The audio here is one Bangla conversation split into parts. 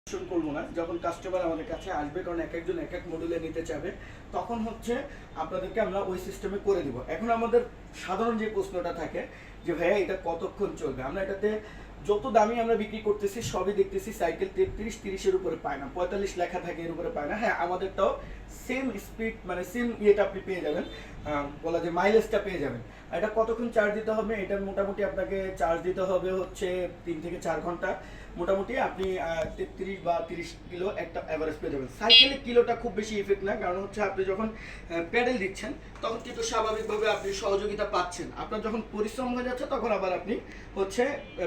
করবো না যখন কাস্টমার আমাদের কাছে আসবে, কারণ এক একজন এক এক মডেলে নিতে চাবে, তখন হচ্ছে আপনাদেরকে আমরা ওই সিস্টেমে করে দিব। এখন আমাদের সাধারণ যে প্রশ্নটা থাকে যে ভাইয়া এটা কতক্ষণ চলবে, আমরা এটাতে যত দামি আমরা বিক্রি করতেছি সবই দেখতেছি সাইকেল 33-30-এর উপরে পায় না, 45 লেখা থাকে এর উপরে পায় না। হ্যাঁ, আমাদেরটাও সেম স্পিড মানে সেম ইয়েটা আপনি পেয়ে যাবেন, বলা যে মাইলেজটা পেয়ে যাবেন। এটা কতক্ষণ চার্জ দিতে হবে, এটা মোটামুটি আপনাকে চার্জ দিতে হবে হচ্ছে 3 থেকে 4 ঘন্টা। মোটামুটি আপনি 33 বা 30 কিলো একটা অ্যাভারেজ পেয়ে যাবেন। সাইকেলের কিলোটা খুব বেশি ইফেক্ট না, কারণ হচ্ছে আপনি যখন প্যাডেল দিচ্ছেন তখন কিন্তু স্বাভাবিকভাবে আপনি সহযোগিতা পাচ্ছেন। আপনার যখন পরিশ্রম হয়ে যাচ্ছে তখন আবার আপনি হচ্ছে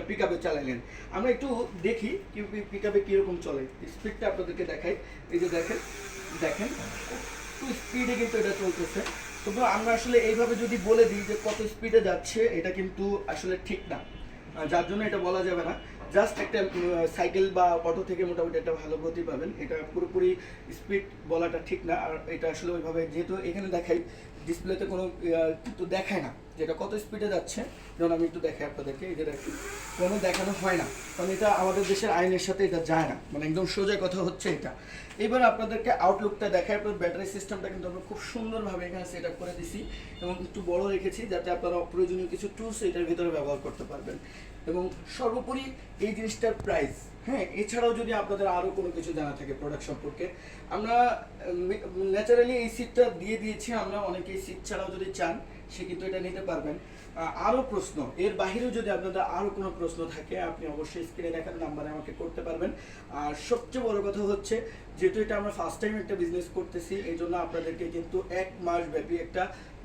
পিক আপে চালালেন। আমরা একটু দেখি কি পিক আপে কীরকম চলে, স্পিডটা আপনাদেরকে দেখাই। এই যে দেখেন দেখেন একটু স্পিডে কিন্তু এটা চলতেছে। তবু আমরা আসলে এইভাবে যদি বলে দিই যে কত স্পিডে যাচ্ছে, এটা কিন্তু আসলে ঠিক না, যার জন্য এটা বলা যাবে না। জাস্ট একটা সাইকেল বা অটো থেকে মোটামুটি একটা ভালো গতি পাবেন, এটা পুরোপুরি স্পিড বলাটা ঠিক না। আর এটা আসলে ওইভাবে যেহেতু এখানে দেখাই, ডিসপ্লেতে কোনো কিন্তু দেখায় না যেটা কত স্পিডে যাচ্ছে। যেমন আমি একটু দেখাই আপনাদেরকে, এই যে দেখি কোনো দেখানো হয় না, কারণ এটা আমাদের দেশের আইনের সাথে এটা যায় না, মানে একদম সোজা কথা হচ্ছে এটা। এবার আপনাদেরকে আউটলুকটা দেখায়। আপনার ব্যাটারি সিস্টেমটা কিন্তু আমরা খুব সুন্দরভাবে এখানে সেট আপ করে দিছি এবং একটু বড় রেখেছি যাতে আপনারা অপ্রয়োজনীয় কিছু টুলস এটার ভিতরে ব্যবহার করতে পারবেন। এবং সর্বোপরি এই জিনিসটার প্রাইস, হ্যাঁ, এছাড়াও যদি আপনাদের আরও কোনো কিছু জানা থাকে প্রোডাক্ট সম্পর্কে, আমরা ন্যাচারালি এই সিটটা দিয়ে দিয়েছি। আমরা অনেকে এই সিট ছাড়াও যদি চান সে কিন্তু এটা নিতে পারবেন। আরও প্রশ্ন এর বাহিরেও যদি আপনাদের আরও কোনো প্রশ্ন থাকে, আপনি অবশ্যই স্ক্রিনে দেখার নাম্বারে আমাকে করতে পারবেন। আর সবচেয়ে বড় কথা হচ্ছে, যেহেতু এটা আমরা ফার্স্ট টাইম একটা বিজনেস করতেছি, এই জন্য আপনাদেরকে কিন্তু 1 মাস ব্যাপী একটা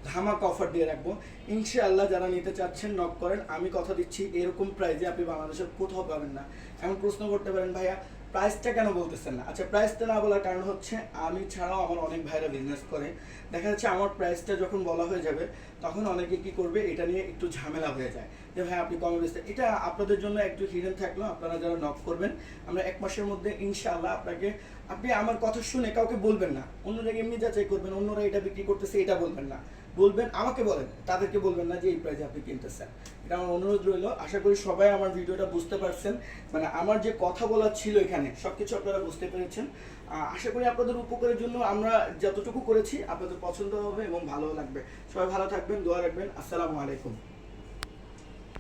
ধামাকা অফার দিয়ে রাখবো। ইনশাআল্লাহ যারা নিতে চাচ্ছেন নক করেন, আমি কথা দিচ্ছি এরকম প্রাইজে আপনি বাংলাদেশের কোথাও পাবেন না। এমন প্রশ্ন করতে পারেন ভাইয়া প্রাইসটা কেন বলতেছেন না? আচ্ছা, প্রাইসটা না বলার কারণ হচ্ছে আমি ছাড়াও আমার অনেক ভাইরা বিজনেস করে, দেখা যাচ্ছে আমার প্রাইসটা যখন বলা হয়ে যাবে তখন অনেকে কি করবে, এটা নিয়ে একটু ঝামেলা হয়ে যায় যে ভাই আপনি কমে বেচতে। এটা আপনাদের জন্য একটু হিডেন থাকলো, আপনারা যারা নক করবেন আমরা 1 মাসের মধ্যে ইনশাআল্লাহ আপনাকে, আপনি আমার কথা শুনে কাউকে বলবেন না, অন্য জায়গায় এমনি যাচাই করবেন, অন্যরা এটা বিক্রি করতেছে এটা বলবেন না, বলবেন আমাকে বলেন, তাদেরকে বলবেন না যে এই প্রাইসে আপনি কিনতেছেন। এটা আমার অনুরোধ রইল। আশা করি সবাই আমার ভিডিওটা বুঝতে পারছেন, মানে আমার যে কথা বলা ছিল এখানে সব কিছু আপনারা বুঝতে পেরেছেন। আশা করি আপনাদের উপকারের জন্য আমরা যতটুকু করেছি আপনাদের পছন্দ হবে এবং ভালো লাগবে। সবাই ভালো থাকবেন, দোয়া রাখবেন। আসসালামু আলাইকুম।